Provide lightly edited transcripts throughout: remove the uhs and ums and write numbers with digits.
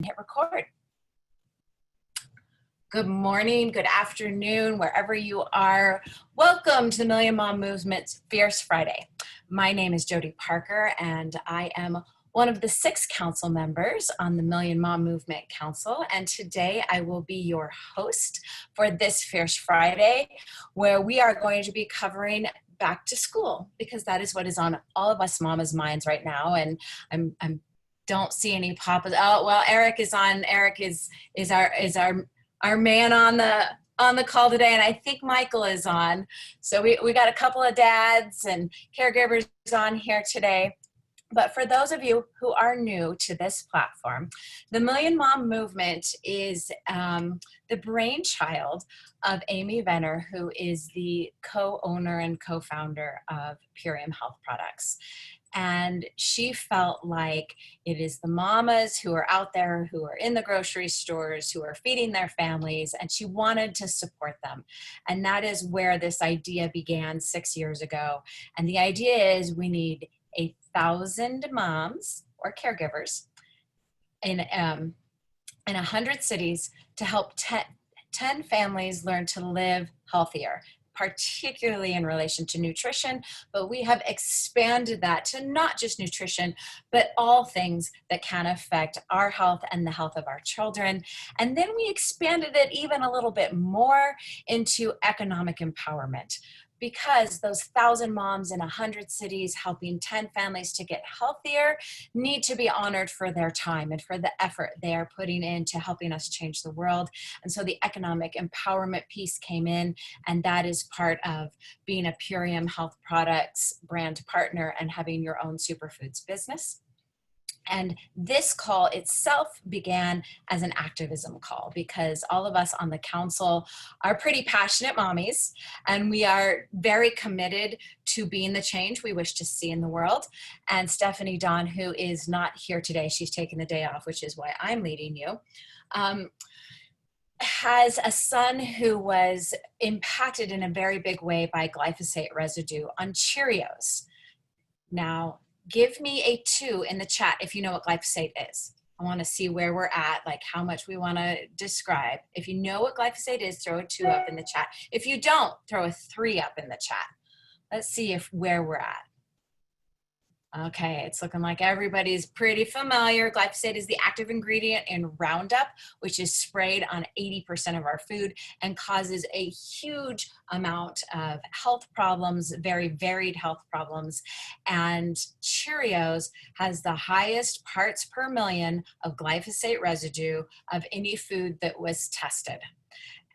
hit record. Good morning, good afternoon, wherever you are. Welcome to the Million Mom Movement's Fierce Friday. My name is Jody Parker, and I am one of the 6 council members on the Million Mom Movement Council. And today I will be your host for this Fierce Friday, where we are going to be covering back to school, because that is what is on all of us mamas' minds right now. And I'm don't see any papas. Oh, well, Eric is on. Eric is our man on the call today, and I think Michael is on. So we got a couple of dads and caregivers on here today. But for those of you who are new to this platform, the Million Mom Movement is the brainchild of Amy Venner, who is the co-owner and co-founder of Purium Health Products. And she felt like it is the mamas who are out there, who are in the grocery stores, who are feeding their families, and she wanted to support them. And that is where this idea began 6 years ago. And the idea is we need 1,000 moms or caregivers in 100 cities to help 10 families learn to live healthier, particularly in relation to nutrition, but we have expanded that to not just nutrition, but all things that can affect our health and the health of our children. And then we expanded it even a little bit more into economic empowerment, because those 1,000 moms in 100 cities helping 10 families to get healthier need to be honored for their time and for the effort they are putting into helping us change the world. And so the economic empowerment piece came in, and that is part of being a Purium Health Products brand partner and having your own superfoods business. And this call itself began as an activism call, because all of us on the council are pretty passionate mommies, and we are very committed to being the change we wish to see in the world. And Stephanie Dawn, who is not here today, she's taking the day off, which is why I'm leading you, has a son who was impacted in a very big way by glyphosate residue on Cheerios. Now, give me a 2 in the chat if you know what glyphosate is. I want to see where we're at, like how much we want to describe. If you know what glyphosate is, throw a 2 up in the chat. If you don't, throw a 3 up in the chat. Let's see where we're at. Okay, it's looking like everybody's pretty familiar. Glyphosate is the active ingredient in Roundup, which is sprayed on 80% of our food and causes a huge amount of health problems, very varied health problems. And Cheerios has the highest parts per million of glyphosate residue of any food that was tested.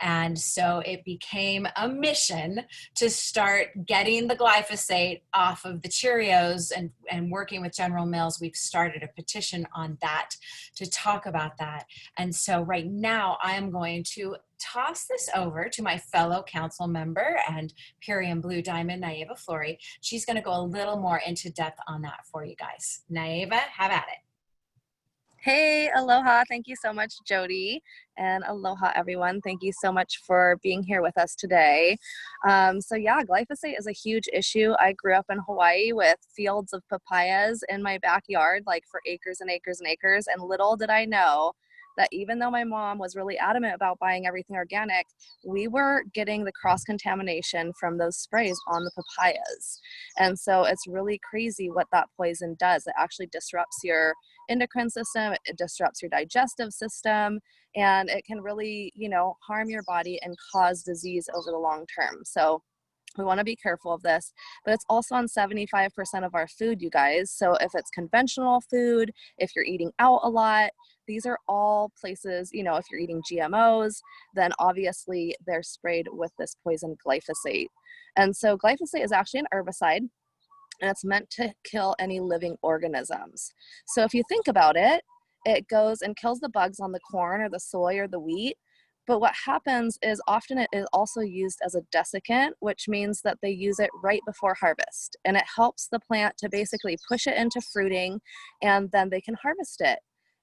And so it became a mission to start getting the glyphosate off of the Cheerios, and working with General Mills, we've started a petition on that to talk about that. And so right now I am going to toss this over to my fellow council member and Purium Blue Diamond, Naiva Flory. She's going to go a little more into depth on that for you guys. Naiva, have at it. Hey, aloha. Thank you so much, Jody. And aloha, everyone. Thank you so much for being here with us today. So yeah, glyphosate is a huge issue. I grew up in Hawaii with fields of papayas in my backyard, like for acres and acres and acres. And little did I know that even though my mom was really adamant about buying everything organic, we were getting the cross-contamination from those sprays on the papayas. And so it's really crazy what that poison does. It actually disrupts your endocrine system, it disrupts your digestive system, and it can really, harm your body and cause disease over the long term. So we want to be careful of this, but it's also on 75% of our food, you guys. So if it's conventional food, if you're eating out a lot, these are all places, if you're eating GMOs, then obviously they're sprayed with this poison glyphosate. And so glyphosate is actually an herbicide, and it's meant to kill any living organisms. So if you think about it, it goes and kills the bugs on the corn or the soy or the wheat. But what happens is often it is also used as a desiccant, which means that they use it right before harvest. And it helps the plant to basically push it into fruiting, and then they can harvest it.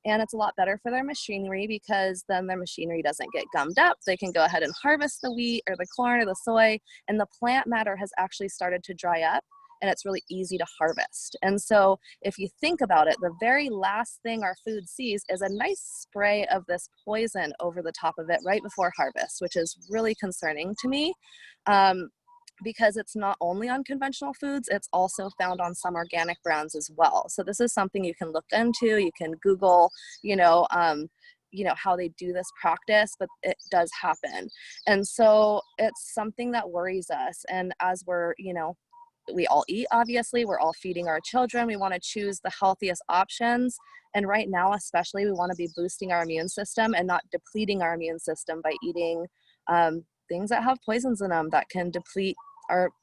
And it's a lot better for their machinery, because then their machinery doesn't get gummed up. They can go ahead and harvest the wheat or the corn or the soy, and the plant matter has actually started to dry up. and it's really easy to harvest. And so if you think about it, the very last thing our food sees is a nice spray of this poison over the top of it right before harvest, which is really concerning to me. Because it's not only on conventional foods, it's also found on some organic brands as well. So this is something you can look into. You can Google, how they do this practice, but it does happen. And so it's something that worries us. And as we're, we all eat, obviously, we're all feeding our children. We want to choose the healthiest options. And right now, especially, we want to be boosting our immune system and not depleting our immune system by eating things that have poisons in them that can deplete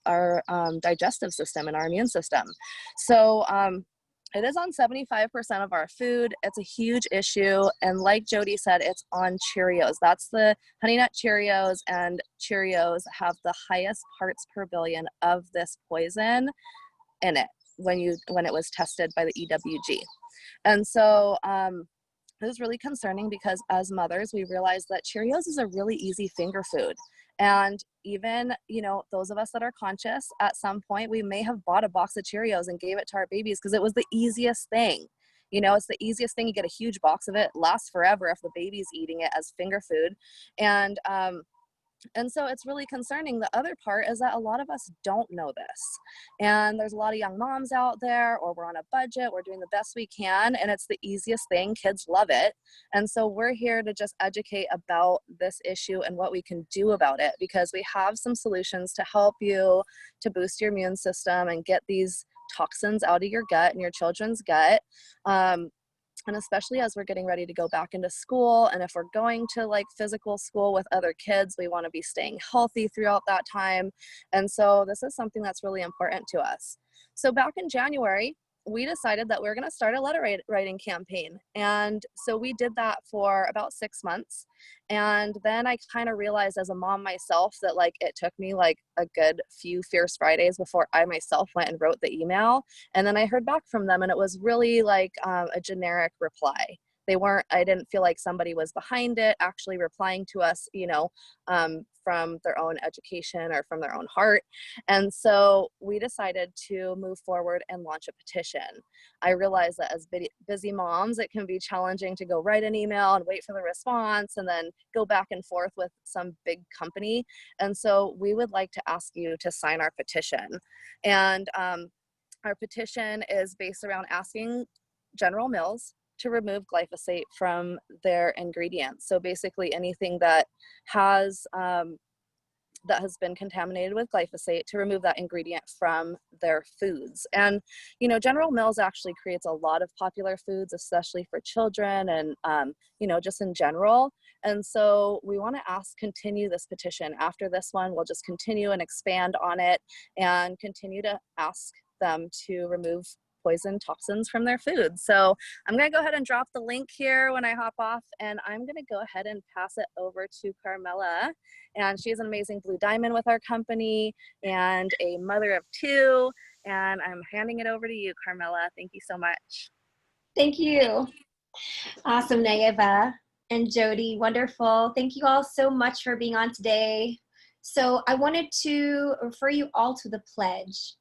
our digestive system and our immune system. So it is on 75% of our food. It's a huge issue. And like Jody said, it's on Cheerios. That's the Honey Nut Cheerios, and Cheerios have the highest parts per billion of this poison in it when it was tested by the EWG. And so it was really concerning because as mothers, we realized that Cheerios is a really easy finger food. And even, those of us that are conscious, at some point, we may have bought a box of Cheerios and gave it to our babies because it was the easiest thing. It's the easiest thing. You get a huge box of it, lasts forever if the baby's eating it as finger food. And so it's really concerning. The other part is that a lot of us don't know this. And there's a lot of young moms out there, or we're on a budget, we're doing the best we can, and it's the easiest thing. Kids love it. And so we're here to just educate about this issue and what we can do about it, because we have some solutions to help you to boost your immune system and get these toxins out of your gut and your children's gut. And especially as we're getting ready to go back into school, and if we're going to like physical school with other kids, we want to be staying healthy throughout that time. And so this is something that's really important to us. So back in January, we decided that we were going to start a letter writing campaign. And so we did that for about 6 months. And then I kind of realized as a mom myself that it took me a good few Fierce Fridays before I myself went and wrote the email. And then I heard back from them, and it was really a generic reply. I didn't feel like somebody was behind it, actually replying to us, from their own education or from their own heart. And so we decided to move forward and launch a petition. I realize that as busy moms, it can be challenging to go write an email and wait for the response and then go back and forth with some big company. And so we would like to ask you to sign our petition. And our petition is based around asking General Mills to remove glyphosate from their ingredients. So basically anything that has been contaminated with glyphosate, to remove that ingredient from their foods. And, General Mills actually creates a lot of popular foods, especially for children and, just in general. And so we want to continue this petition. After this one, we'll just continue and expand on it and continue to ask them to remove poison toxins from their food. So I'm going to go ahead and drop the link here when I hop off, and I'm going to go ahead and pass it over to Carmela. And she's an amazing Blue Diamond with our company and a mother of 2. And I'm handing it over to you, Carmela. Thank you so much. Thank you. Awesome, Nayeva and Jody. Wonderful. Thank you all so much for being on today. So I wanted to refer you all to the pledge.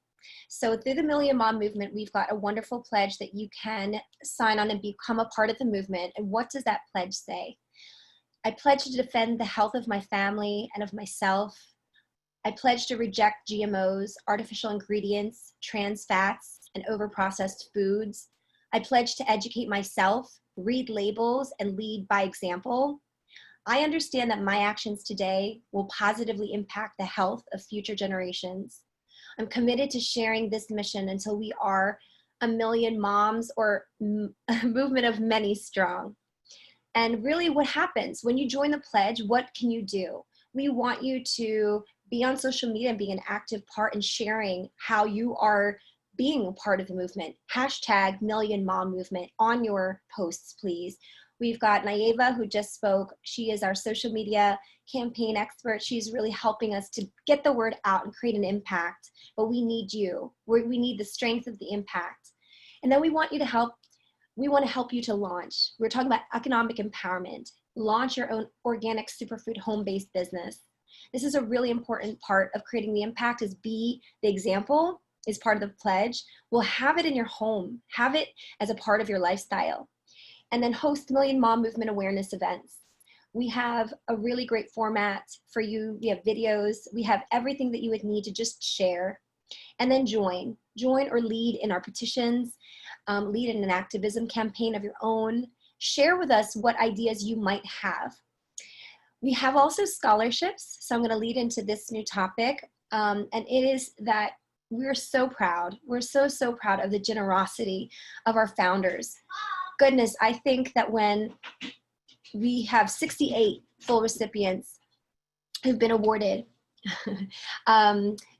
So through the Million Mom Movement, we've got a wonderful pledge that you can sign on and become a part of the movement. And what does that pledge say? I pledge to defend the health of my family and of myself. I pledge to reject GMOs, artificial ingredients, trans fats, and overprocessed foods. I pledge to educate myself, read labels, and lead by example. I understand that my actions today will positively impact the health of future generations. I'm committed to sharing this mission until we are a million moms, or a movement of many strong. And really, what happens when you join the pledge? What can you do? We want you to be on social media and be an active part in sharing how you are being a part of the movement. Hashtag Million Mom Movement on your posts, please. We've got Nayeva, who just spoke. She is our social media campaign expert. She's really helping us to get the word out and create an impact. But we need you. We need the strength of the impact. And then we want you to help. We want to help you to launch. We're talking about economic empowerment. Launch your own organic superfood home-based business. This is a really important part of creating the impact, is be the example is part of the pledge. Well, have it in your home. Have it as a part of your lifestyle. And then host Million Mom Movement awareness events. We have a really great format for you. We have videos. We have everything that you would need to just share. And then join or lead in our petitions, lead in an activism campaign of your own. Share with us what ideas you might have. We have also scholarships. So I'm going to lead into this new topic. And it is that we're so proud. We're so proud of the generosity of our founders. Goodness, I think that when we have 68 full recipients who've been awarded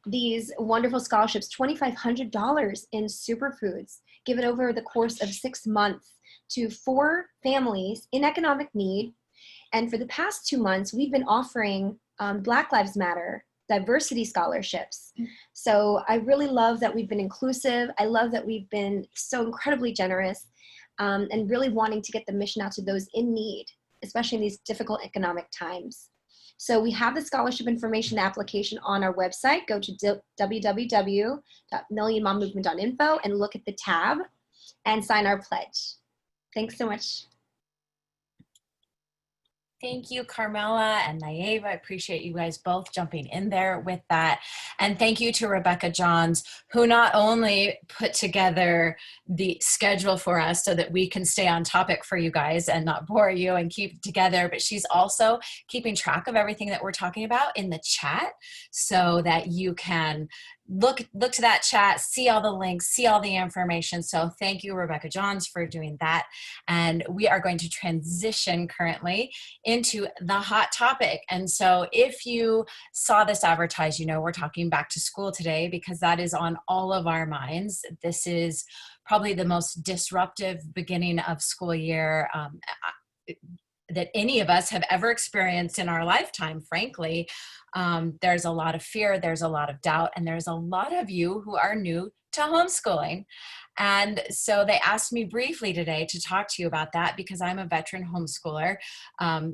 these wonderful scholarships, $2,500 in superfoods, given over the course of 6 months to 4 families in economic need. And for the past 2 months, we've been offering Black Lives Matter diversity scholarships. So I really love that we've been inclusive. I love that we've been so incredibly generous and really wanting to get the mission out to those in need, especially in these difficult economic times. So we have the scholarship information application on our website. Go to www.millionmommovement.info and look at the tab and sign our pledge. Thanks so much. Thank you, Carmela and Nayeva. I appreciate you guys both jumping in there with that. And thank you to Rebecca Johns, who not only put together the schedule for us so that we can stay on topic for you guys and not bore you and keep it together, but she's also keeping track of everything that we're talking about in the chat so that you can look to that chat, see all the links, see all the information. So thank you, Rebecca Johns, for doing that. And we are going to transition currently into the hot topic. And so if you saw this advertised, you know we're talking back to school today because that is on all of our minds. This is probably the most disruptive beginning of school year that any of us have ever experienced in our lifetime, frankly. There's a lot of fear, there's a lot of doubt, and there's a lot of you who are new to homeschooling. And so they asked me briefly today to talk to you about that because I'm a veteran homeschooler.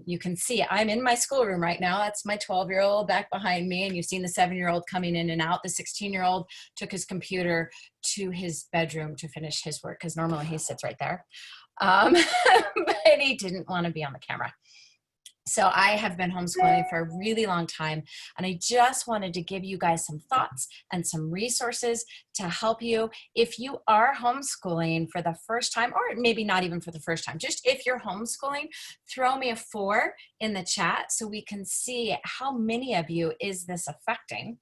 You can see I'm in my schoolroom right now. That's my 12-year-old back behind me. And you've seen the 7-year-old coming in and out. The 16-year-old took his computer to his bedroom to finish his work because normally he sits right there. But he didn't want to be on the camera. So I have been homeschooling for a really long time, and I just wanted to give you guys some thoughts and some resources to help you if you are homeschooling for the first time, or maybe not even for the first time. Just if you're homeschooling, throw me a 4 in the chat so we can see how many of you is this affecting.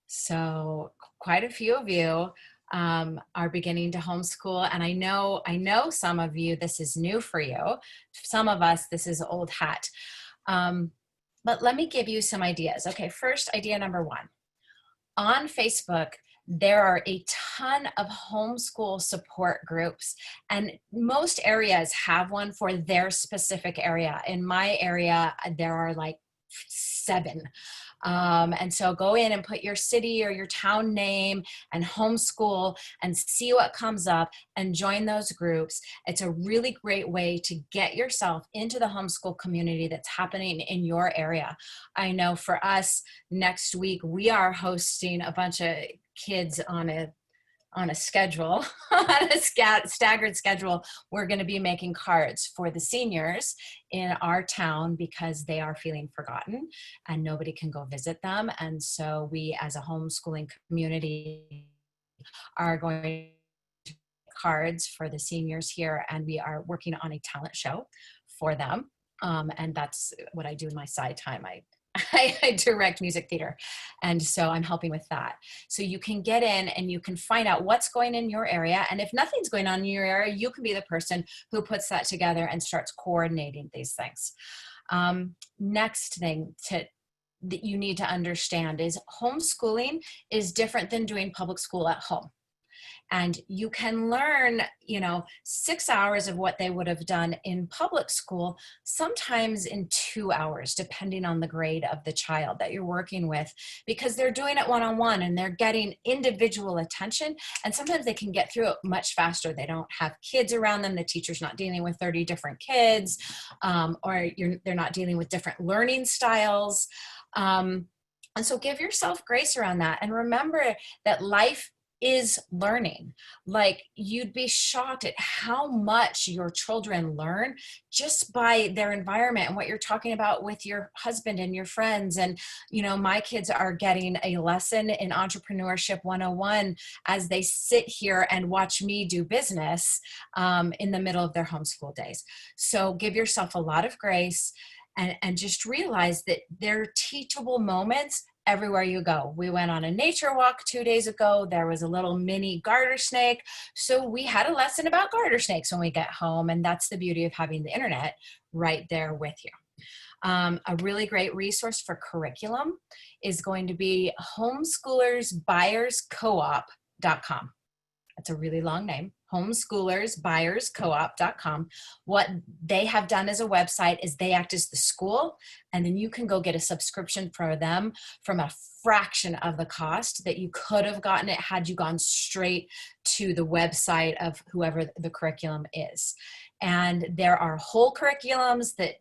So quite a few of you are beginning to homeschool. And I know some of you, this is new for you. Some of us, this is old hat. But let me give you some ideas. Okay, first idea number 1. On Facebook, there are a ton of homeschool support groups, and most areas have one for their specific area. In my area, there are like 7. And so go in and put your city or your town name and homeschool and see what comes up and join those groups. It's a really great way to get yourself into the homeschool community that's happening in your area. I know for us, next week, we are hosting a bunch of kids on a schedule, on a staggered schedule. We're going to be making cards for the seniors in our town because they are feeling forgotten and nobody can go visit them. And so we, as a homeschooling community, are going to make cards for the seniors here, and we are working on a talent show for them. And that's what I do in my side time. I direct music theater. And so I'm helping with that. So you can get in and you can find out what's going in your area. And if nothing's going on in your area, you can be the person who puts that together and starts coordinating these things. Next thing that you need to understand is homeschooling is different than doing public school at home. And you can learn, 6 hours of what they would have done in public school, sometimes in 2 hours, depending on the grade of the child that you're working with, because they're doing it one-on-one and they're getting individual attention. And sometimes they can get through it much faster. They don't have kids around them. The teacher's not dealing with 30 different kids, or they're not dealing with different learning styles. And so give yourself grace around that. And remember that life is learning. Like, you'd be shocked at how much your children learn just by their environment and what you're talking about with your husband and your friends. And, you know, my kids are getting a lesson in entrepreneurship 101 as they sit here and watch me do business in the middle of their homeschool days. So give yourself a lot of grace. And just realize that there are teachable moments everywhere you go. We went on a nature walk 2 days ago. There was a little mini garter snake. So we had a lesson about garter snakes when we get home. And that's the beauty of having the internet right there with you. A really great resource for curriculum is going to be homeschoolersbuyerscoop.com. That's a really long name. Homeschoolersbuyerscoop.com. What they have done as a website is they act as the school, and then you can go get a subscription for them from a fraction of the cost that you could have gotten it had you gone straight to the website of whoever the curriculum is. And there are whole curriculums that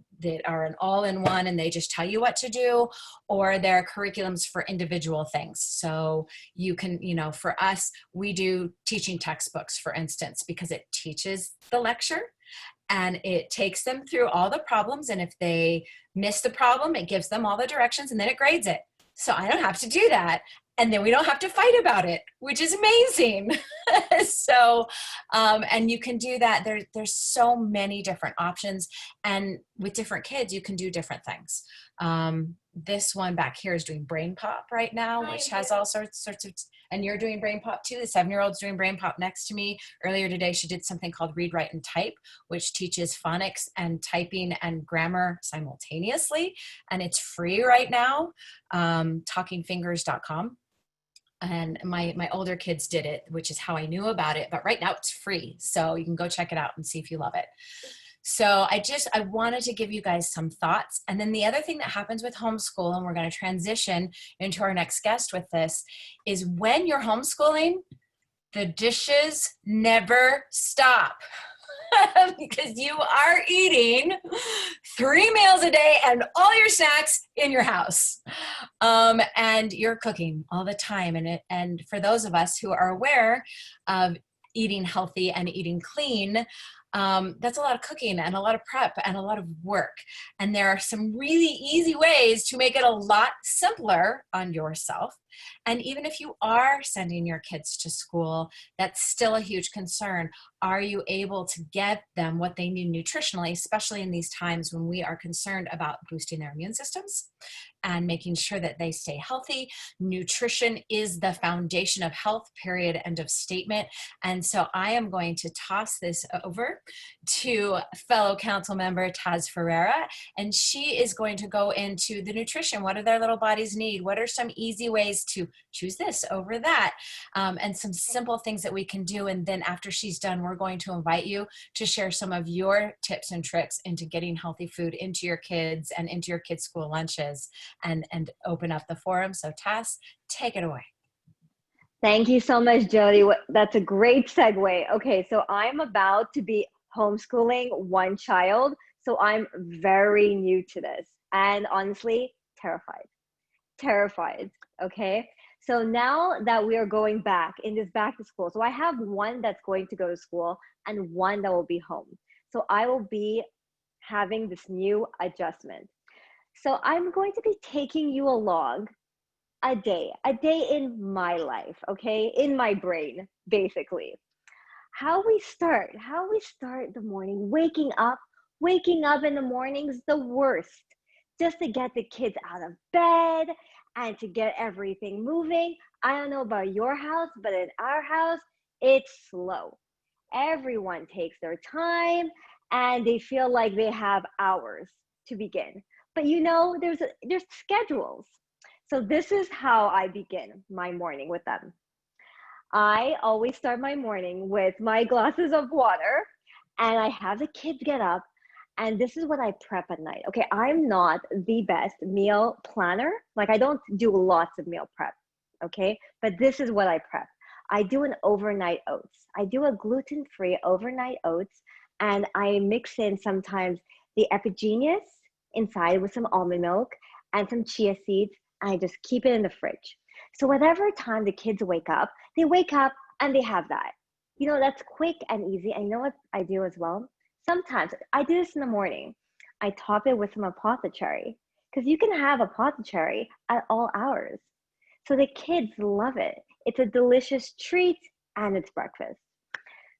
are an all-in-one and they just tell you what to do, or there are curriculums for individual things. So you can, you know, for us, we do teaching textbooks, for instance, because it teaches the lecture and it takes them through all the problems. And if they miss the problem, it gives them all the directions and then it grades it. So I don't have to do that. And then we don't have to fight about it, which is amazing. So, and you can do that. There's so many different options. And with different kids, you can do different things. This one back here is doing Brain Pop right now, which has all sorts of, and you're doing Brain Pop too. The 7-year-old's doing Brain Pop next to me. Earlier today, she did something called Read, Write, and Type, which teaches phonics and typing and grammar simultaneously. And it's free right now, talkingfingers.com. And my older kids did it, which is how I knew about it. But right now it's free. So you can go check it out and see if you love it. So I wanted to give you guys some thoughts. And then the other thing that happens with homeschool, and we're going to transition into our next guest with this, is when you're homeschooling, the dishes never stop. Because you are eating 3 meals a day and all your snacks in your house. And you're cooking all the time. And for those of us who are aware of eating healthy and eating clean, that's a lot of cooking and a lot of prep and a lot of work. And there are some really easy ways to make it a lot simpler on yourself. And even if you are sending your kids to school, that's still a huge concern. Are you able to get them what they need nutritionally, especially in these times when we are concerned about boosting their immune systems and making sure that they stay healthy? Nutrition is the foundation of health, period, end of statement. And so I am going to toss this over to fellow council member Taz Ferreira, and she is going to go into the nutrition. What do their little bodies need? What are some easy ways to choose this over that? And some simple things that we can do. And then after she's done, we're going to invite you to share some of your tips and tricks into getting healthy food into your kids and into your kids' school lunches, and open up the forum. So Taz, take it away. Thank you so much, Jody. That's a great segue. Okay, so I'm about to be homeschooling one child, so I'm very new to this and honestly terrified. Okay, so now that we are going back to school, so I have one that's going to go to school and one that will be home. So I will be having this new adjustment. So I'm going to be taking you along a day in my life, okay, in my brain, basically. How we start the morning, waking up in the morning is the worst. Just to get the kids out of bed and to get everything moving. I don't know about your house, but in our house, it's slow. Everyone takes their time and they feel like they have hours to begin. But you know, there's schedules. So this is how I begin my morning with them. I always start my morning with my glasses of water, and I have the kids get up, and this is what I prep at night. Okay, I'm not the best meal planner. Like, I don't do lots of meal prep, okay? But this is what I prep. I do an overnight oats. I do a gluten-free overnight oats, and I mix in sometimes the Epigeneus inside with some almond milk and some chia seeds, and I just keep it in the fridge. So whatever time the kids wake up, they wake up and they have that. You know, that's quick and easy. And you know what I do as well? Sometimes I do this in the morning. I top it with some apothecary, because you can have apothecary at all hours. So the kids love it. It's a delicious treat and it's breakfast.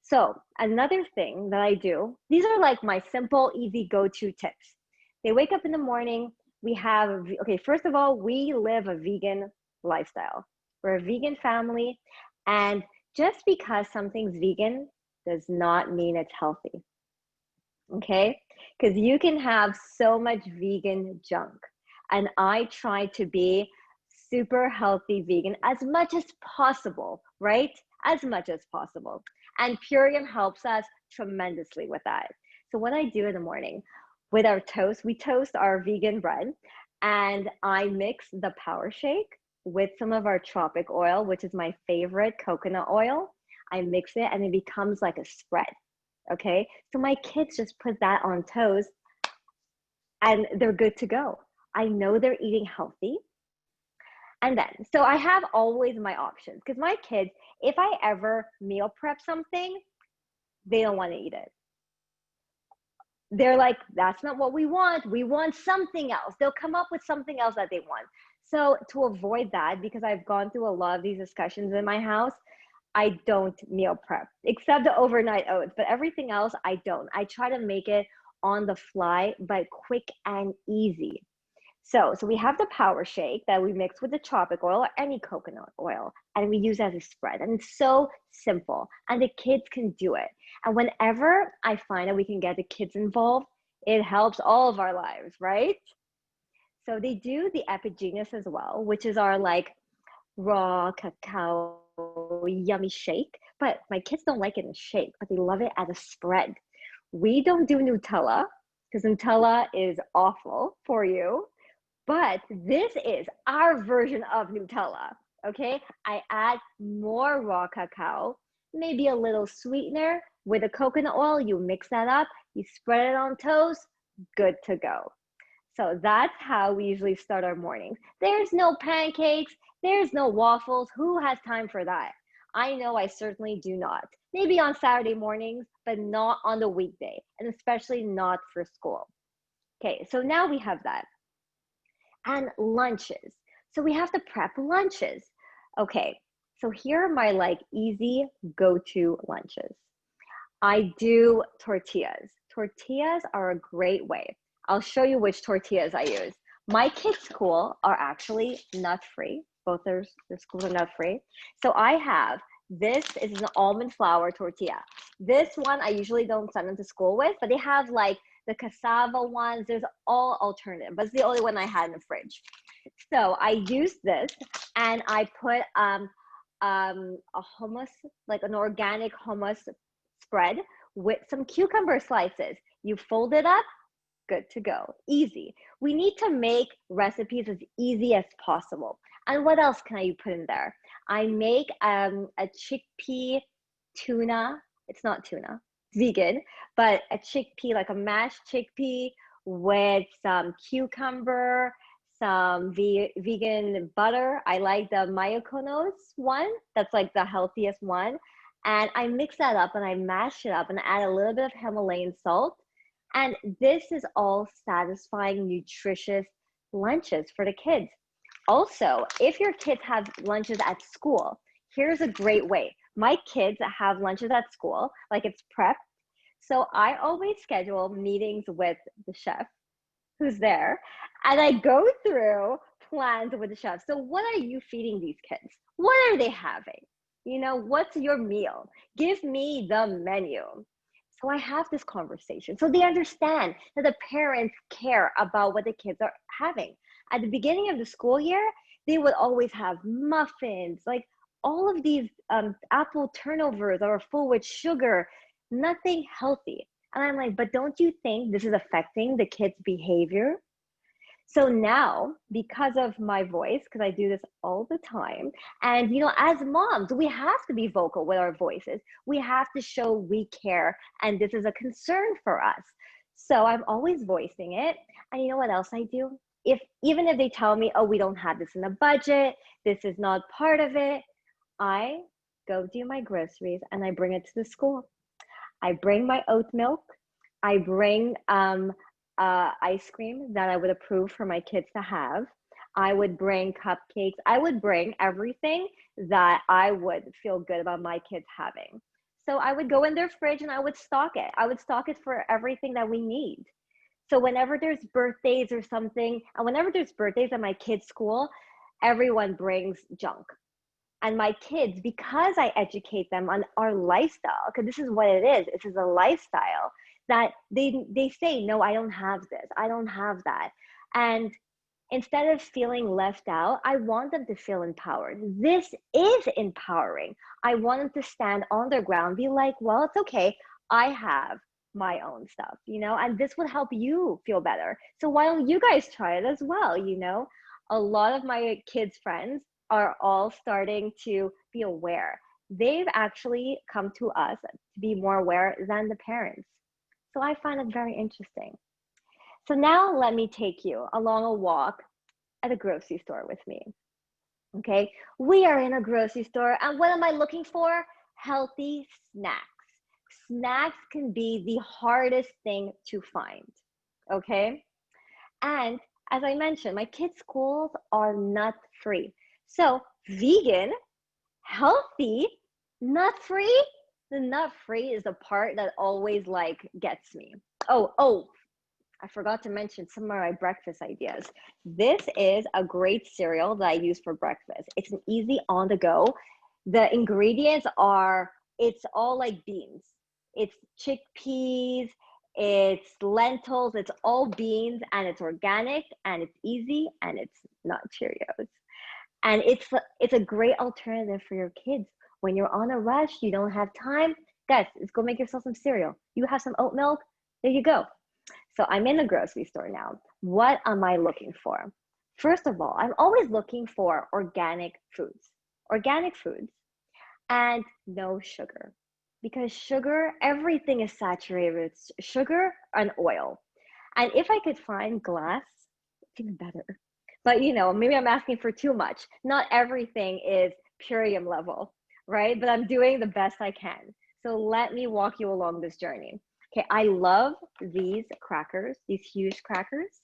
So another thing that I do, these are like my simple, easy go-to tips. They wake up in the morning, we have, okay, first of all, we live a vegan lifestyle. We're a vegan family, and just because something's vegan does not mean it's healthy, okay? Because you can have so much vegan junk, and I try to be super healthy vegan as much as possible, right? As much as possible. And Purium helps us tremendously with that. So what I do in the morning with our toast, we toast our vegan bread, and I mix the Power Shake with some of our tropic oil, which is my favorite coconut oil. I mix it and it becomes like a spread, okay? So my kids just put that on toast and they're good to go. I know they're eating healthy. And then, so I have always my options, because my kids, if I ever meal prep something, they don't want to eat it. They're like, that's not what we want. We want something else. They'll come up with something else that they want. So to avoid that, because I've gone through a lot of these discussions in my house, I don't meal prep, except the overnight oats, but everything else I don't. I try to make it on the fly, but quick and easy. So we have the Power Shake that we mix with the tropic oil or any coconut oil, and we use as a spread. And it's so simple, and the kids can do it. And whenever I find that we can get the kids involved, it helps all of our lives, right? So they do the epigenous as well, which is our like raw cacao yummy shake. But my kids don't like it in a shake, but they love it as a spread. We don't do Nutella, because Nutella is awful for you. But this is our version of Nutella, okay? I add more raw cacao, maybe a little sweetener with the coconut oil. You mix that up, you spread it on toast, good to go. So that's how we usually start our mornings. There's no pancakes, there's no waffles. Who has time for that? I know I certainly do not. Maybe on Saturday mornings, but not on the weekday, and especially not for school. Okay, so now we have that. And lunches. So we have to prep lunches. Okay, so here are my like easy go-to lunches. I do tortillas. Tortillas are a great way. I'll show you which tortillas I use. My kids' school are actually nut-free. Both their schools are nut-free. So I have, this is an almond flour tortilla. This one I usually don't send them to school with, but they have like the cassava ones. There's all alternative, but it's the only one I had in the fridge. So I use this, and I put a hummus, like an organic hummus spread with some cucumber slices. You fold it up, good to go, easy. We need to make recipes as easy as possible. And what else can I put in there? I make a chickpea tuna. It's not tuna, vegan, but a chickpea, like a mashed chickpea with some cucumber, some vegan butter. I like the Mayokonos one. That's like the healthiest one. And I mix that up and I mash it up and add a little bit of Himalayan salt. And this is all satisfying, nutritious lunches for the kids. Also, if your kids have lunches at school, here's a great way. My kids have lunches at school, like it's prepped. So I always schedule meetings with the chef who's there, and I go through plans with the chef. So what are you feeding these kids? What are they having? You know, what's your meal? Give me the menu. So I have this conversation. So they understand that the parents care about what the kids are having. At the beginning of the school year, they would always have muffins, like all of these apple turnovers are full with sugar, nothing healthy. And I'm like, but don't you think this is affecting the kids' behavior? So now, because of my voice, because I do this all the time, and you know, as moms, we have to be vocal with our voices. We have to show we care, and this is a concern for us. So I'm always voicing it. And you know what else I do? even if they tell me, oh, we don't have this in the budget, this is not part of it, I go do my groceries and I bring it to the school. I bring my oat milk. I bring ice cream that I would approve for my kids to have. I would bring cupcakes. I would bring everything that I would feel good about my kids having. So I would go in their fridge and I would stock it. I would stock it for everything that we need. So whenever there's birthdays or something, and whenever there's birthdays at my kids' school, everyone brings junk. And my kids, because I educate them on our lifestyle, because this is what it is, this is a lifestyle, that they say, no, I don't have this, I don't have that. And instead of feeling left out, I want them to feel empowered. This is empowering. I want them to stand on their ground, be like, well, it's okay, I have my own stuff, and this would help you feel better. So why don't you guys try it as well? A lot of my kids' friends are all starting to be aware. They've actually come to us to be more aware than the parents. So I find it very interesting. So now let me take you along a walk at a grocery store with me. Okay, we are in a grocery store, and what am I looking for? Healthy snacks. Snacks can be the hardest thing to find, okay? And as I mentioned, my kids' schools are nut-free. So vegan, healthy, nut-free. The nut-free is the part that always gets me. Oh, I forgot to mention some of my breakfast ideas. This is a great cereal that I use for breakfast. It's an easy on the go. The ingredients are, it's all like beans. It's chickpeas, it's lentils, it's all beans, and it's organic, and it's easy, and it's not Cheerios. And it's a great alternative for your kids. When you're on a rush, you don't have time, guys, let's go make yourself some cereal. You have some oat milk, there you go. So I'm in the grocery store now. What am I looking for? First of all, I'm always looking for organic foods and no sugar. Because sugar, everything is saturated with sugar and oil. And if I could find glass, it's even better. But maybe I'm asking for too much. Not everything is purium level, right? But I'm doing the best I can. So let me walk you along this journey. Okay, I love these crackers, these huge crackers.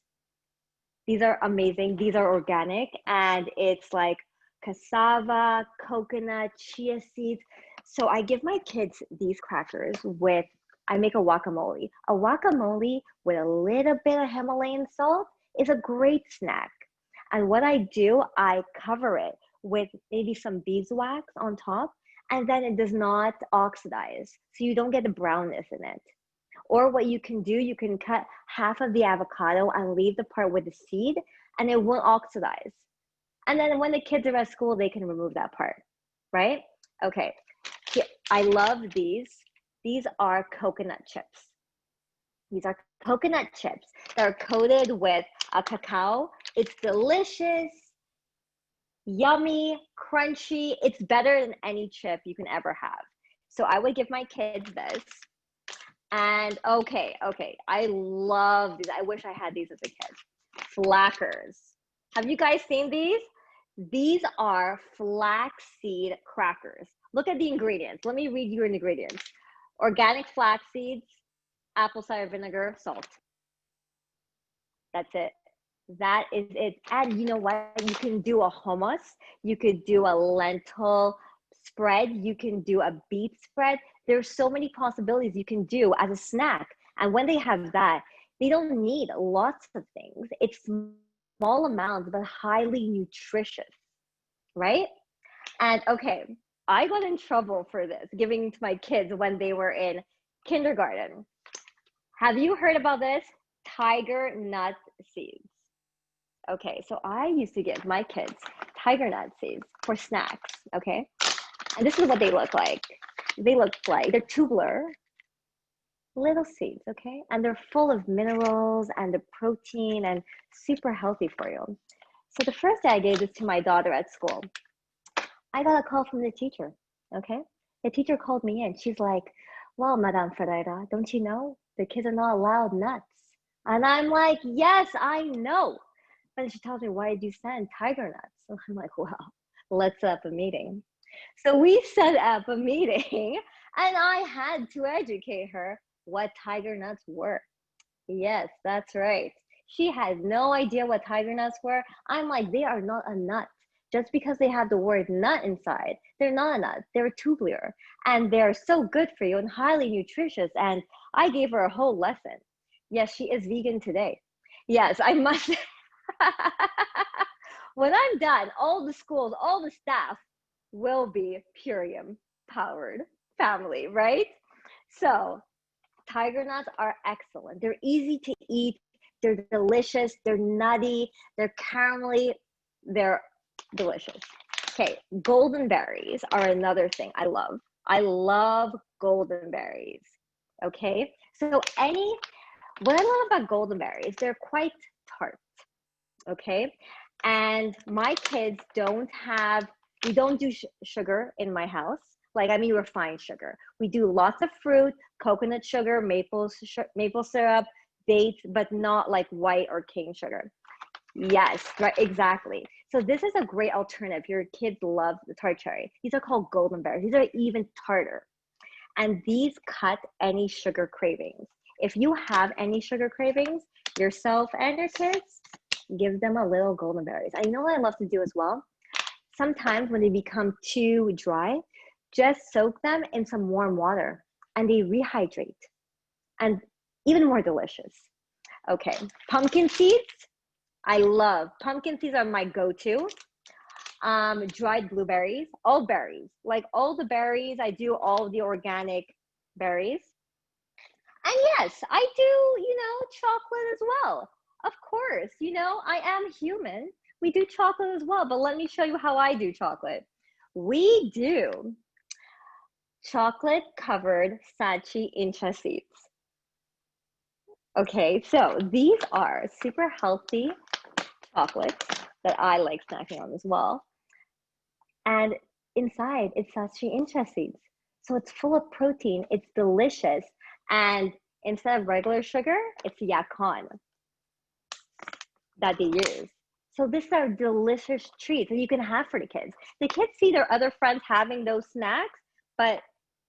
These are amazing. These are organic, and it's like cassava, coconut, chia seeds. So I give my kids these crackers I make a guacamole. A guacamole with a little bit of Himalayan salt is a great snack. And what I do, I cover it with maybe some beeswax on top, and then it does not oxidize. So you don't get the brownness in it. Or what you can do, you can cut half of the avocado and leave the part with the seed, and it won't oxidize. And then when the kids are at school, they can remove that part, right? Okay, I love these. These are coconut chips. These are coconut chips that are coated with a cacao. It's delicious, yummy, crunchy. It's better than any chip you can ever have. So I would give my kids this. And okay, I love these. I wish I had these as a kid. Flackers. Have you guys seen these? These are flaxseed crackers. Look at the ingredients. Let me read you your ingredients. Organic flax seeds, apple cider vinegar, salt. That's it. That is it. And you know what? You can do a hummus. You could do a lentil spread. You can do a beet spread. There's so many possibilities you can do as a snack. And when they have that, they don't need lots of things. It's small amounts, but highly nutritious, right? And okay, I got in trouble for this, giving to my kids when they were in kindergarten. Have you heard about this? Tiger nut seeds. Okay, so I used to give my kids tiger nut seeds for snacks, okay? And this is what they look like. They're tubular little seeds, okay? And they're full of minerals and the protein and super healthy for you. So the first day I gave this to my daughter at school, I got a call from the teacher, okay? The teacher called me in. She's like, well, Madame Ferreira, don't you know the kids are not allowed nuts? And I'm like, yes, I know. But she tells me, why did you send tiger nuts? And I'm like, well, let's set up a meeting. So we set up a meeting and I had to educate her what tiger nuts were. Yes, that's right. She had no idea what tiger nuts were. I'm like, they are not a nut. Just because they have the word nut inside, they're not a nut. They're tubular and they're so good for you and highly nutritious. And I gave her a whole lesson. Yes, she is vegan today. Yes, I must. When I'm done, all the schools, all the staff will be Purium powered family, right? So tiger nuts are excellent. They're easy to eat. They're delicious. They're nutty. They're caramelly. They're delicious. Okay, golden berries are another thing I love. I love golden berries. Okay, so what I love about golden berries, they're quite tart. Okay, and my kids we don't do sugar in my house. Like, I mean, refined sugar. We do lots of fruit, coconut sugar, maple syrup, dates, but not like white or cane sugar. Yes, right, exactly. So this is a great alternative. Your kids love the tart cherry. These are called golden berries. These are even tartar. And these cut any sugar cravings. If you have any sugar cravings, yourself and your kids, give them a little golden berries. I know what I love to do as well. Sometimes when they become too dry, just soak them in some warm water and they rehydrate and even more delicious. Okay, pumpkin seeds. I love pumpkin seeds are my go-to. Dried blueberries, all berries, like all the berries. I do all the organic berries. And yes, I do, chocolate as well. Of course, I am human. We do chocolate as well, but let me show you how I do chocolate. We do chocolate covered sachi incha seeds. Okay, so these are super healthy chocolates that I like snacking on as well. And inside it's sachi incha seeds. So it's full of protein, it's delicious. And instead of regular sugar, it's yacon that they use. So these are delicious treats that you can have for the kids. The kids see their other friends having those snacks, but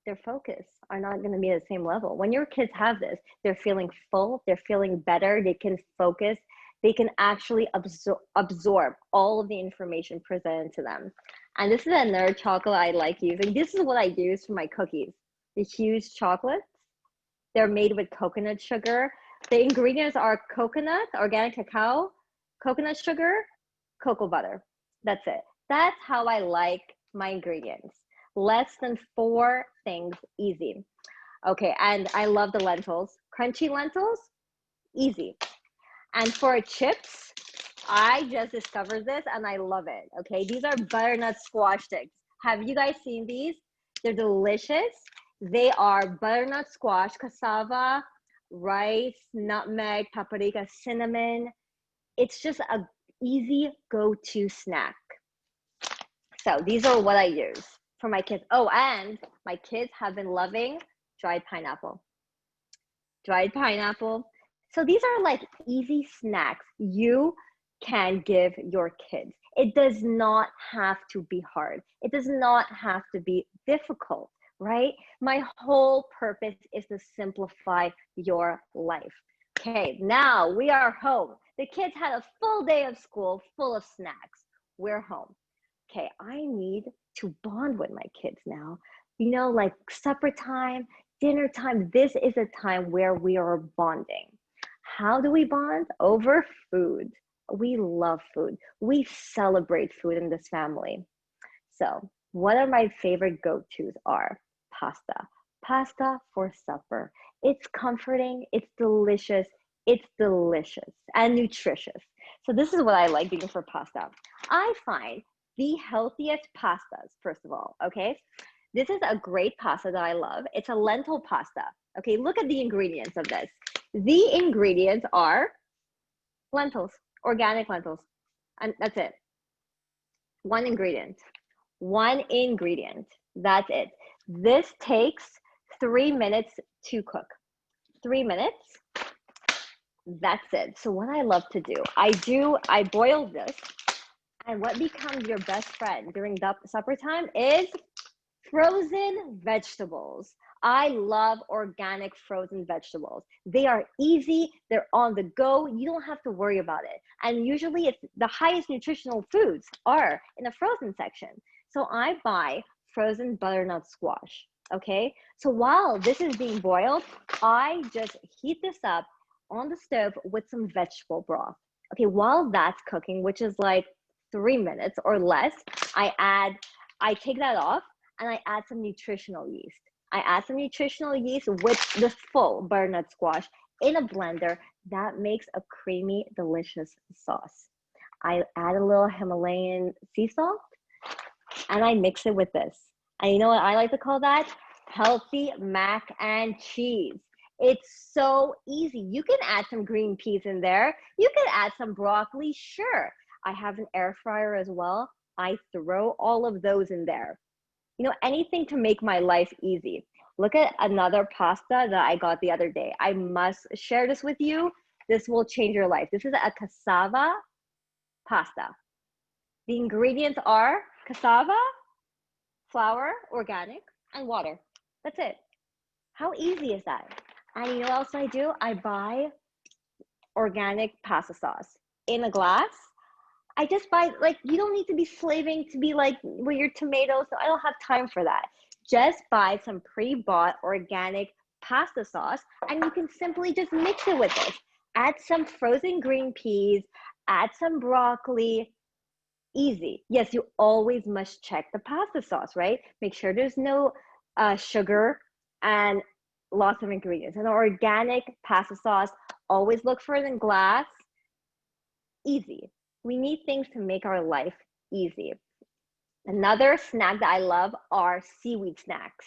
their focus are not going to be at the same level. When your kids have this, they're feeling full, they're feeling better, they can focus, they can actually absorb all of the information presented to them. And this is another chocolate I like using. This is what I use for my cookies. The huge chocolates, they're made with coconut sugar. The ingredients are coconut, organic cacao, coconut sugar, cocoa butter. That's it. That's how I like my ingredients. Less than 4 things, easy. Okay, and I love the lentils. Crunchy lentils, easy. And for chips, I just discovered this and I love it. Okay, these are butternut squash sticks. Have you guys seen these? They're delicious. They are butternut squash, cassava, rice, nutmeg, paprika, cinnamon. It's just a easy go-to snack. So these are what I use for my kids. Oh, and my kids have been loving dried pineapple. Dried pineapple. So these are like easy snacks you can give your kids. It does not have to be hard. It does not have to be difficult, right? My whole purpose is to simplify your life. Okay, now we are home. The kids had a full day of school full of snacks. We're home. Okay, I need to bond with my kids now. Like supper time, dinner time. This is a time where we are bonding. How do we bond? Over food. We love food. We celebrate food in this family. So one of my favorite go-tos are pasta. Pasta for supper. It's comforting, it's delicious and nutritious. So this is what I like doing for pasta. I find the healthiest pastas, first of all, okay? This is a great pasta that I love. It's a lentil pasta. Okay, look at the ingredients of this. The ingredients are lentils, organic lentils, and that's it. One ingredient, that's it. This takes 3 minutes to cook. 3 minutes. That's it. So what I love to do, I boil this, and what becomes your best friend during supper time is frozen vegetables. I love organic frozen vegetables. They are easy, they're on the go, you don't have to worry about it. And usually it's the highest nutritional foods are in the frozen section. So I buy frozen butternut squash, okay? So while this is being boiled, I just heat this up on the stove with some vegetable broth. Okay, while that's cooking, which is like 3 minutes or less, I take that off and I add some nutritional yeast. I add some nutritional yeast with the full butternut squash in a blender. That makes a creamy, delicious sauce. I add a little Himalayan sea salt and I mix it with this. And you know what I like to call that? Healthy mac and cheese. It's so easy. You can add some green peas in there. You can add some broccoli, sure. I have an air fryer as well. I throw all of those in there. You know, anything to make my life easy. Look at another pasta that I got the other day. I must share this with you. This will change your life. This is a cassava pasta. The ingredients are cassava, flour, organic, and water. That's it. How easy is that? And you know what else I do? I buy organic pasta sauce in a glass. I just buy, like, you don't need to be slaving to be like with your tomatoes. So I don't have time for that. Just buy some pre-bought organic pasta sauce and you can simply just mix it with this. Add some frozen green peas, add some broccoli. Easy. Yes, you always must check the pasta sauce, right? Make sure there's no sugar and lots of ingredients. And organic pasta sauce, always look for it in glass. Easy. We need things to make our life easy. Another snack that I love are seaweed snacks.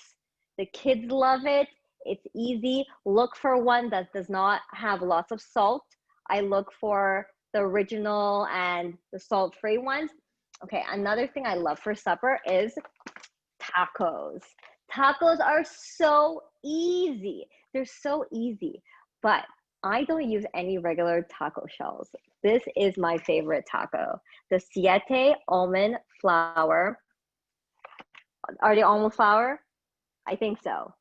The kids love it. It's easy. Look for one that does not have lots of salt. I look for the original and the salt-free ones. Okay, another thing I love for supper is tacos. Tacos are so easy. They're so easy, but I don't use any regular taco shells. This is my favorite taco. The Siete almond flour. Are they almond flour? I think so.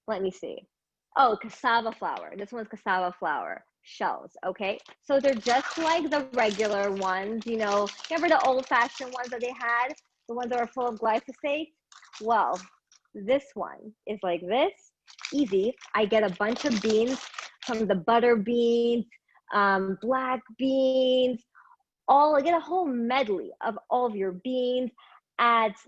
Let me see. Oh, cassava flour. This one's cassava flour shells, okay? So they're just like the regular ones, you know, remember the old-fashioned ones that they had? The ones that were full of glyphosate? Well, this one is like this, easy. I get a bunch of beans, from the butter beans, black beans, I get a whole medley of all of your beans.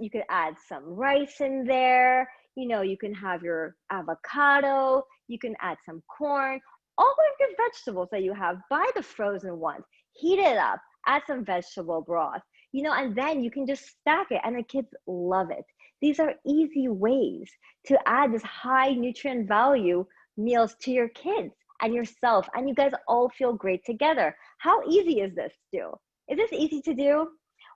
You could add some rice in there. You know, you can have your avocado. You can add some corn. All of your vegetables that you have, buy the frozen ones. Heat it up. Add some vegetable broth. You know, and then you can just stack it, and the kids love it. These are easy ways to add this high nutrient value meals to your kids and yourself, and you guys all feel great together. How easy is this to do? Is this easy to do?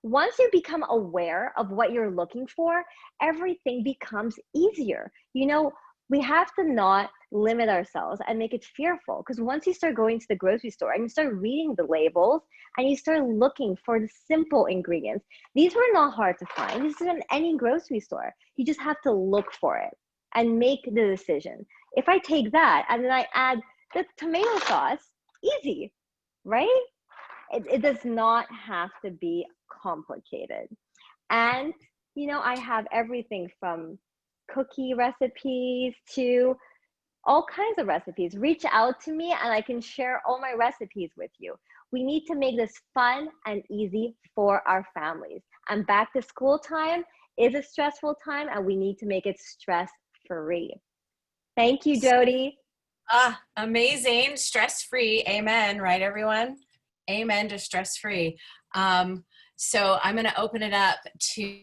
Once you become aware of what you're looking for, everything becomes easier. You know, we have to not limit ourselves and make it fearful, because once you start going to the grocery store and you start reading the labels and you start looking for the simple ingredients, these were not hard to find. This is in any grocery store. You just have to look for it and make the decision. If I take that and then I add the tomato sauce, easy, right? It does not have to be complicated. And, you know, I have everything from cookie recipes to all kinds of recipes. Reach out to me and I can share all my recipes with you. We need to make this fun and easy for our families. And back to school time is a stressful time, and we need to make it stress-free. Thank you, Jody. Amazing. Stress-free. Amen. Right, everyone? Amen to stress-free. So I'm going to open it up to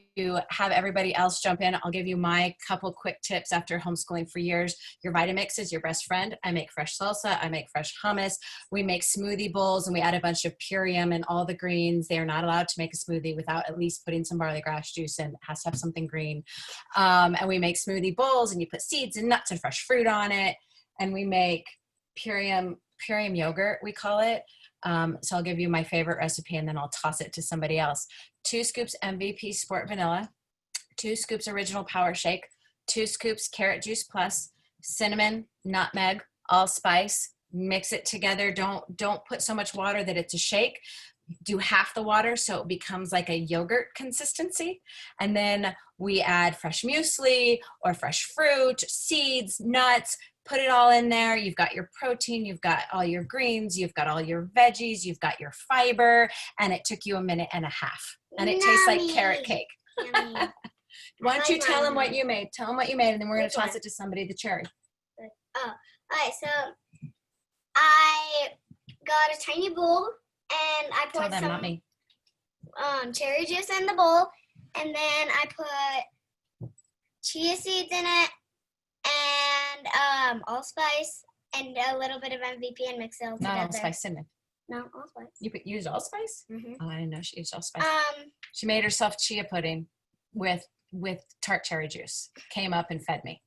have everybody else jump in. I'll give you my couple quick tips after homeschooling for years. Your Vitamix is your best friend. I make fresh salsa. I make fresh hummus. We make smoothie bowls, and we add a bunch of purium and all the greens. They are not allowed to make a smoothie without at least putting some barley grass juice in. It has to have something green. And we make smoothie bowls, and you put seeds and nuts and fresh fruit on it. And we make purium Purium yogurt, we call it. So I'll give you my favorite recipe and then I'll toss it to somebody else. 2 scoops MVP Sport Vanilla, 2 scoops Original Power Shake, 2 scoops Carrot Juice Plus, cinnamon, nutmeg, allspice. Mix it together. Don't put so much water that it's a shake. Do half the water so it becomes like a yogurt consistency. And then we add fresh muesli or fresh fruit, seeds, nuts, put it all in there. You've got your protein, you've got all your greens, you've got all your veggies, you've got your fiber, and it took you a minute and a half. And it tastes like carrot cake. Why don't you tell them what you made? Tell them what you made, and then we're going to toss it to somebody, the cherry. Oh, all right. So I got a tiny bowl, and I Tell poured them, not some me. cherry juice in the bowl, and then I put chia seeds in it, and allspice, and a little bit of MVP, and mix it all together. Not allspice, cinnamon. No, allspice. You used allspice? Mm-hmm. Oh, I didn't know she used allspice. Um, She made herself chia pudding with tart cherry juice. Came up and fed me.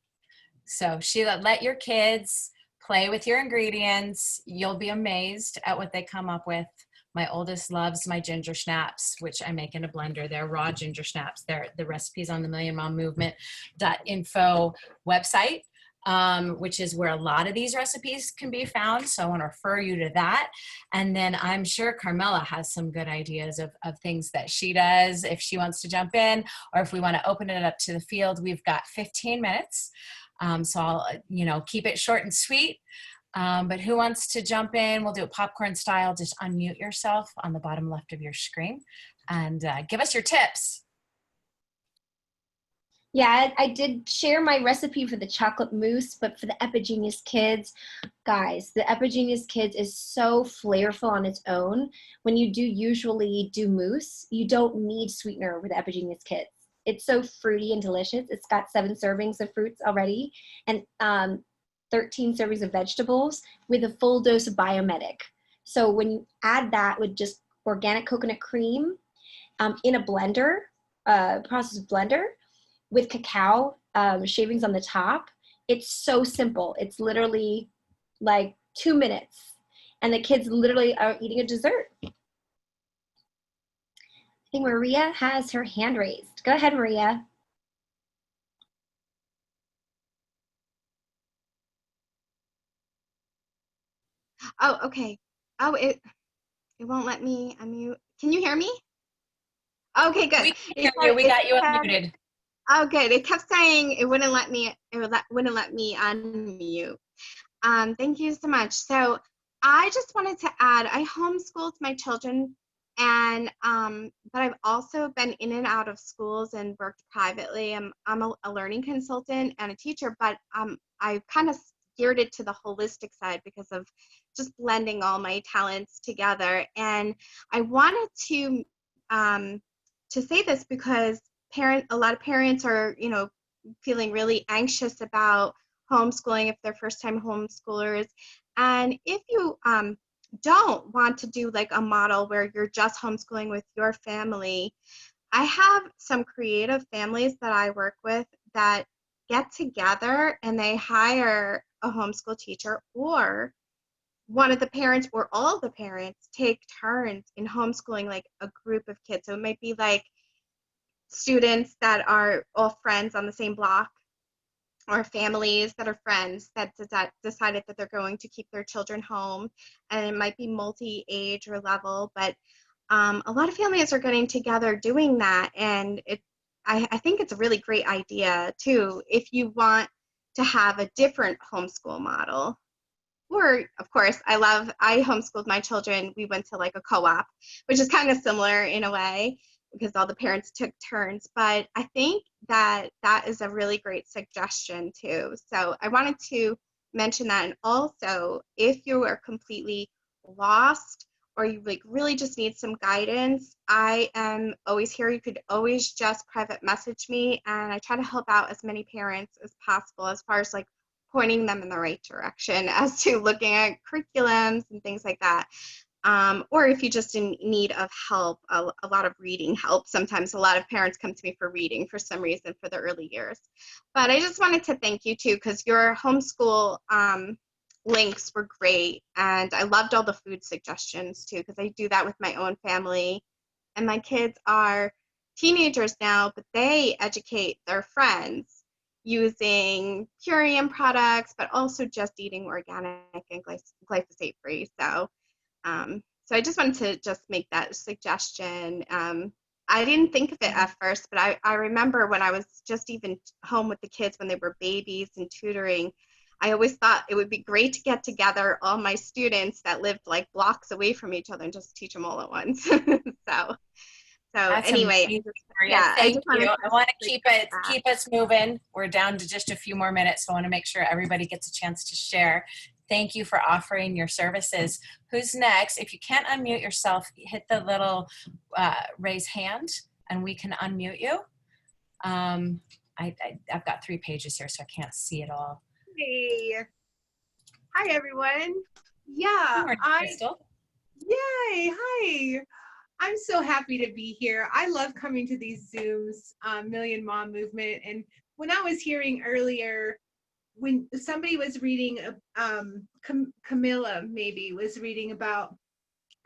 So Sheila, let your kids play with your ingredients. You'll be amazed at what they come up with. My oldest loves my ginger snaps, which I make in a blender. They're raw ginger snaps. They're the recipes on the millionmommovement.info website, which is where a lot of these recipes can be found. So I want to refer you to that. And then I'm sure Carmela has some good ideas of things that she does if she wants to jump in, or if we want to open it up to the field. We've got 15 minutes. So I'll, keep it short and sweet. But who wants to jump in? We'll do it popcorn style. Just unmute yourself on the bottom left of your screen and give us your tips. Yeah, I did share my recipe for the chocolate mousse, but for the Epigenius Kids, guys, the Epigenius Kids is so flavorful on its own. When you usually do mousse, you don't need sweetener with Epigenius Kids. It's so fruity and delicious. It's got 7 servings of fruits already and 13 servings of vegetables with a full dose of Biomedic. So when you add that with just organic coconut cream in a blender, processed blender, with cacao shavings on the top, it's so simple. It's literally like 2 minutes, and the kids literally are eating a dessert. I think Maria has her hand raised. Go ahead, Maria. Oh, okay. Oh, it won't let me unmute. Can you hear me? Okay, good. We can hear you. We got you unmuted. Oh, good. It kept saying it wouldn't let me. Wouldn't let me unmute. Thank you so much. So I just wanted to add. I homeschooled my children, and but I've also been in and out of schools and worked privately. I'm a learning consultant and a teacher, but I kind of geared it to the holistic side because of just blending all my talents together. And I wanted to say this because a lot of parents are, feeling really anxious about homeschooling if they're first-time homeschoolers. And if you don't want to do like a model where you're just homeschooling with your family, I have some creative families that I work with that get together and they hire a homeschool teacher, or one of the parents or all the parents take turns in homeschooling like a group of kids. So it might be like students that are all friends on the same block, or families that are friends that decided that they're going to keep their children home, and it might be multi-age or level, but a lot of families are getting together doing that, and I think it's a really great idea too if you want to have a different homeschool model. Or, of course, I homeschooled my children. We went to like a co-op, which is kind of similar in a way because all the parents took turns. But I think that is a really great suggestion too. So I wanted to mention that. And also, if you are completely lost or you like really just need some guidance, I am always here. You could always just private message me, and I try to help out as many parents as possible as far as like pointing them in the right direction as to looking at curriculums and things like that. Or if you just in need of help, a lot of reading help. Sometimes a lot of parents come to me for reading for some reason for the early years. But I just wanted to thank you too, because your homeschool links were great. And I loved all the food suggestions too, because I do that with my own family. And my kids are teenagers now, but they educate their friends using Purium products, but also just eating organic and glyphosate free. So I just wanted to just make that suggestion. I didn't think of it at first, but I remember when I was just even home with the kids when they were babies and tutoring, I always thought it would be great to get together all my students that lived like blocks away from each other and just teach them all at once. So That's anyway, amazing, Maria. I Thank just wanted you. to I want to say keep us moving. We're down to just a few more minutes, so I want to make sure everybody gets a chance to share. Thank you for offering your services. Who's next? If you can't unmute yourself, hit the little raise hand, and we can unmute you. I've got 3 pages here, so I can't see it all. Hey, hi everyone. Good Yeah, morning, Crystal. yay, hi. I'm so happy to be here. I love coming to these Zooms, Million Mom Movement. And when I was hearing earlier, when somebody was reading, Camilla maybe was reading about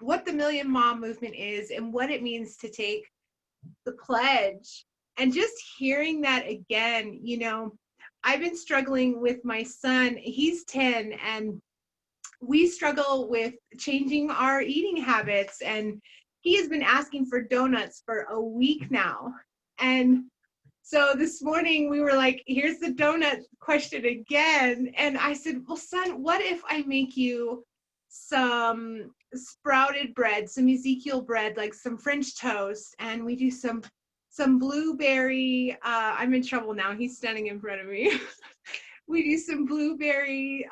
what the Million Mom Movement is and what it means to take the pledge. And just hearing that again, you know, I've been struggling with my son. He's 10, and we struggle with changing our eating habits. And he has been asking for donuts for a week now. And so this morning we were like, here's the donut question again. And I said, well, son, what if I make you some sprouted bread, some Ezekiel bread, like some French toast, and we do some blueberry, I'm in trouble now, he's standing in front of me. We do some blueberry,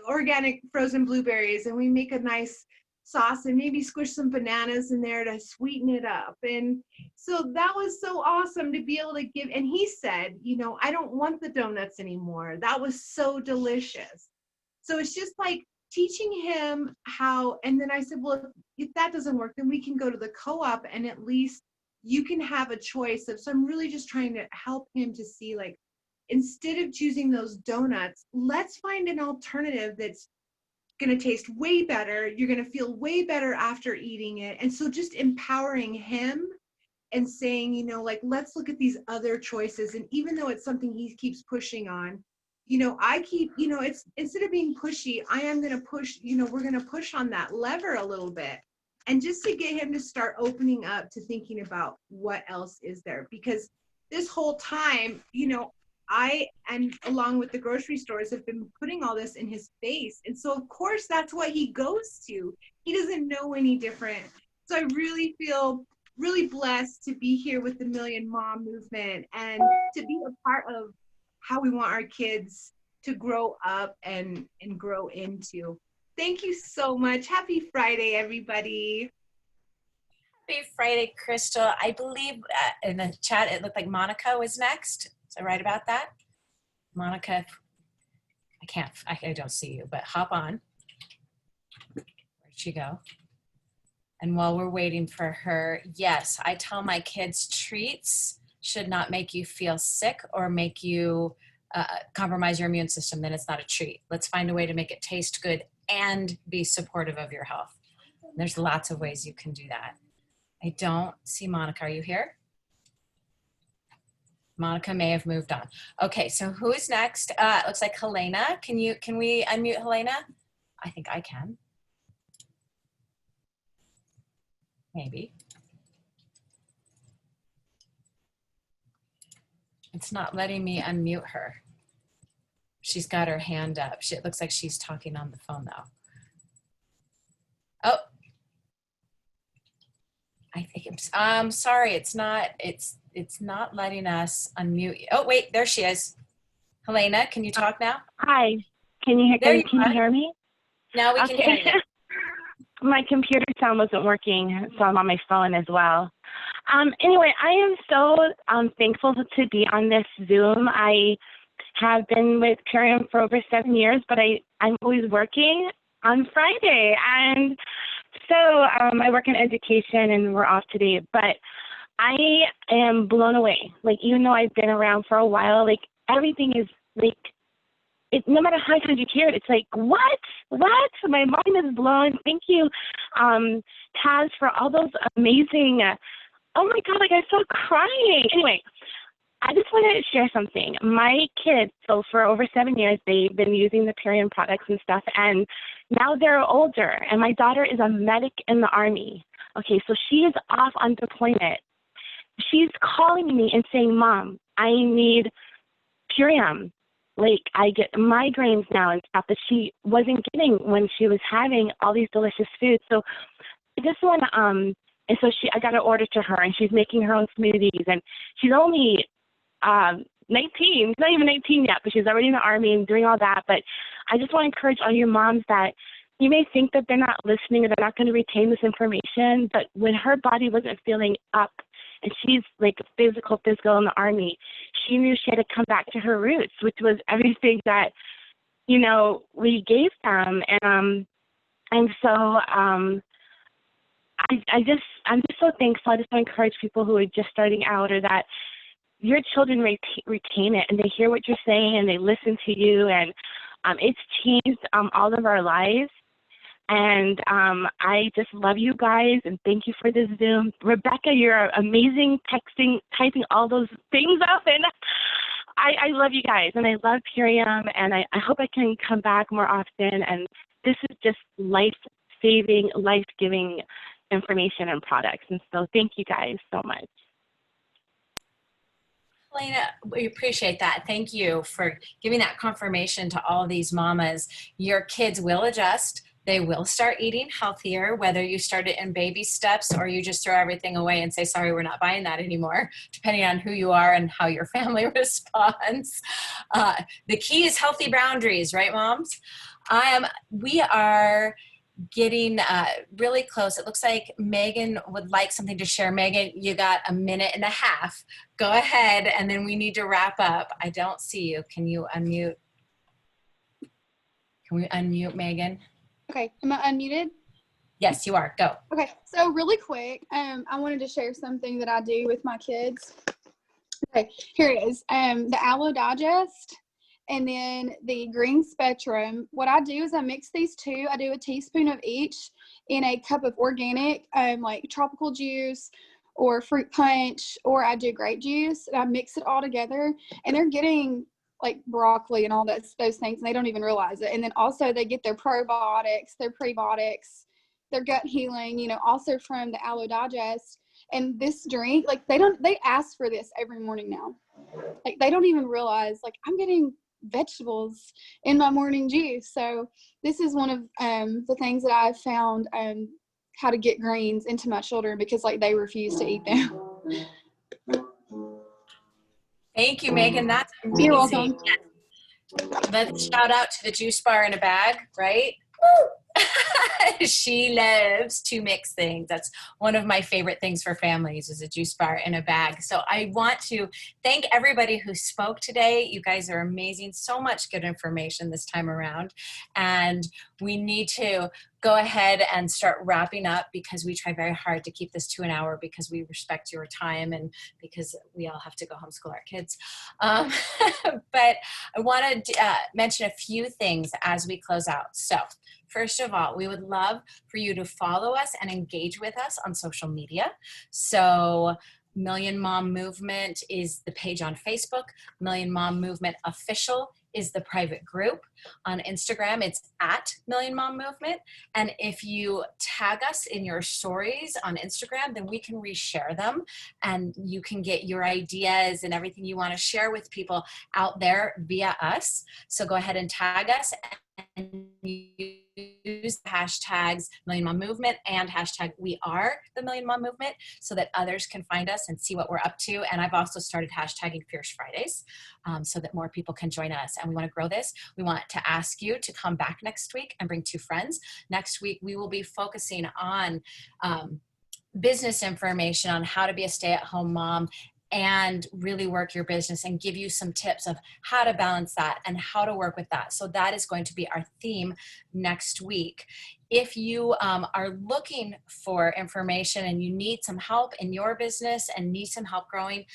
organic frozen blueberries, and we make a nice sauce and maybe squish some bananas in there to sweeten it up. And so that was so awesome to be able to give. And he said, you know, I don't want the donuts anymore. That was so delicious. So it's just like teaching him how. And then I said, well, if that doesn't work, then we can go to the co-op and at least you can have a choice of. So I'm really just trying to help him to see, like, instead of choosing those donuts, let's find an alternative that's going to taste way better. You're going to feel way better after eating it. And so just empowering him and saying, you know, like, let's look at these other choices. And even though it's something he keeps pushing on, you know, I keep, you know, it's instead of being pushy, I am going to push, you know, we're going to push on that lever a little bit. And just to get him to start opening up to thinking about what else is there. Because this whole time, you know, I, and along with the grocery stores, have been putting all this in his face. And so, of course, that's what he goes to. He doesn't know any different. So I really feel really blessed to be here with the Million Mom Movement and to be a part of how we want our kids to grow up and grow into. Thank you so much. Happy Friday, everybody. Happy Friday, Crystal. I believe in the chat it looked like Monica was next. Is I right about that? Monica, I don't see you, but hop on. Where'd she go? And while we're waiting for her, yes, I tell my kids treats should not make you feel sick or make you compromise your immune system. Then it's not a treat. Let's find a way to make it taste good and be supportive of your health. There's lots of ways you can do that. I don't see Monica. Are you here? Monica may have moved on. Okay, so who is next? It looks like Helena. Can we unmute Helena? I think I can. Maybe. It's not letting me unmute her. She's got her hand up. It looks like she's talking on the phone though. Oh. I think I'm sorry, it's not letting us unmute you. Oh wait, there she is. Helena, can you talk now? Hi, can you hear me? Now we can hear you. My computer sound wasn't working, so I'm on my phone as well. Anyway, I am so thankful to be on this Zoom. I have been with Purium for over 7 years, but I'm always working on Friday. And so I work in education and we're off today, but I am blown away. Like, even though I've been around for a while, like, everything is like no matter how many times you hear it, it's like, what? My mind is blown. Thank you, Taz, for all those amazing, oh my God, like I start crying. Anyway, I just want to share something. My kids, so for over 7 years, they've been using the Purium products and stuff, and now they're older, and my daughter is a medic in the Army. Okay, so she is off on deployment. She's calling me and saying, Mom, I need Purium. Like, I get migraines now and stuff that she wasn't getting when she was having all these delicious foods. So I just want to, and so I got an order to her, and she's making her own smoothies, and she's only 19. She's not even 18 yet, but she's already in the Army and doing all that. But I just want to encourage all your moms that you may think that they're not listening or they're not going to retain this information, but when her body wasn't feeling up and she's like physical in the Army, she knew she had to come back to her roots, which was everything that, you know, we gave them. And so I'm just so thankful. I just want to encourage people who are just starting out, or that your children retain it and they hear what you're saying and they listen to you, and it's changed all of our lives. And I just love you guys, and thank you for this Zoom. Rebecca, you're amazing, typing all those things up, and I love you guys, and I love Purium, and I hope I can come back more often. And this is just life-saving, life-giving information and products. And so thank you guys so much. Helena, we appreciate that. Thank you for giving that confirmation to all these mamas. Your kids will adjust. They will start eating healthier, whether you start it in baby steps or you just throw everything away and say, sorry, we're not buying that anymore, depending on who you are and how your family responds. The key is healthy boundaries, right, moms? We are getting really close. It looks like Megan would like something to share. Megan, you got a minute and a half. Go ahead, and then we need to wrap up. I don't see you. Can you unmute? Can we unmute Megan? Okay, am I unmuted? Yes, you are. Go. Okay, so really quick, I wanted to share something that I do with my kids. Okay, here it is. The Aloe Digest and then the Green Spectrum. What I do is I mix these two. I do a teaspoon of each in a cup of organic, like tropical juice or fruit punch, or I do grape juice, and I mix it all together, and they're getting like broccoli and all those things, and they don't even realize it. And then also they get their probiotics, their prebiotics, their gut healing, you know, also from the Aloe Digest. And this drink, like they ask for this every morning now. Like they don't even realize, like, I'm getting vegetables in my morning juice. So this is one of the things that I've found how to get greens into my children, because like they refuse to eat them. Thank you, Megan. That's amazing. You're welcome. Let's shout out to the juice bar in a bag, right? She loves to mix things. That's one of my favorite things for families, is a juice bar in a bag. So I want to thank everybody who spoke today. You guys are amazing. So much good information this time around. And we need to go ahead and start wrapping up, because we try very hard to keep this to an hour, because we respect your time and because we all have to go homeschool our kids. But I want to mention a few things as we close out. So first of all, we would love for you to follow us and engage with us on social media. So Million Mom Movement is the page on Facebook. Million Mom Movement Official is the private group. On Instagram, it's at Million Mom Movement. And if you tag us in your stories on Instagram, then we can reshare them, and you can get your ideas and everything you want to share with people out there via us. So go ahead and tag us and use the hashtags Million Mom Movement and hashtag We Are the Million Mom Movement, so that others can find us and see what we're up to. And I've also started hashtagging Fierce Fridays so that more people can join us. And we want to grow this. We want to ask you to come back next week and bring 2 friends. Next week, we will be focusing on business information on how to be a stay-at-home mom and really work your business, and give you some tips of how to balance that and how to work with that. So that is going to be our theme next week. if you are looking for information and you need some help in your business and need some help growing,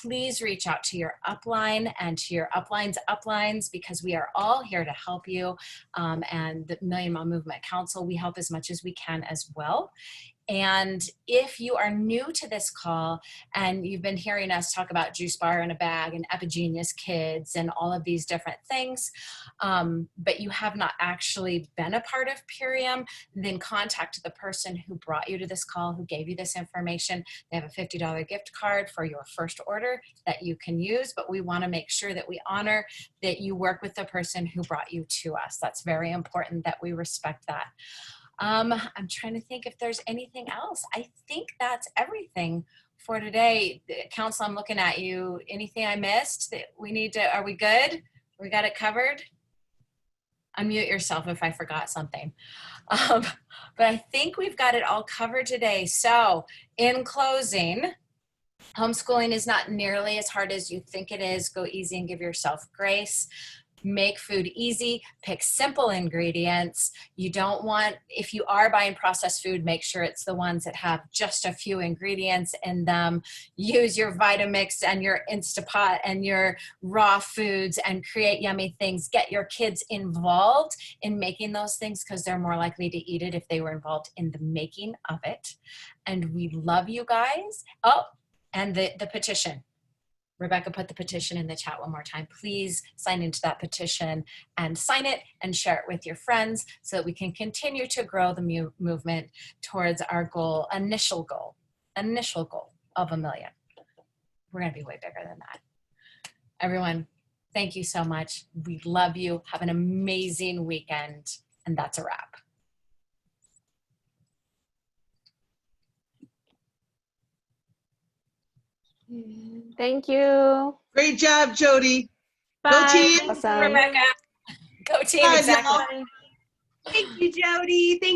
please reach out to your upline and to your upline's uplines, because we are all here to help you. And the Million Mom Movement Council, we help as much as we can as well. And if you are new to this call and you've been hearing us talk about Juice Bar in a Bag and Epigenius Kids and all of these different things, but you have not actually been a part of Purium, then contact the person who brought you to this call, who gave you this information. They have a $50 gift card for your first order that you can use, but we want to make sure that we honor that you work with the person who brought you to us. That's very important that we respect that. I'm trying to think if there's anything else. I think that's everything for today. Council, I'm looking at you. Anything I missed that we need to, are we good? We got it covered? Unmute yourself if I forgot something. But I think we've got it all covered today. So in closing, homeschooling is not nearly as hard as you think it is. Go easy and give yourself grace. Make food easy, pick simple ingredients. You don't want, if you are buying processed food, make sure it's the ones that have just a few ingredients in them. Use your Vitamix and your Instapot and your raw foods and create yummy things. Get your kids involved in making those things, because they're more likely to eat it if they were involved in the making of it. And we love you guys. Oh, and the petition. Rebecca put the petition in the chat one more time. Please sign into that petition and sign it and share it with your friends so that we can continue to grow the movement towards our goal, initial goal of 1 million. We're gonna be way bigger than that. Everyone, thank you so much. We love you. Have an amazing weekend. And that's a wrap. Thank you. Great job, Jody. Bye. Go team. Awesome. Rebecca, go team, Bye, exactly. y'all. Thank you, Jody. Thank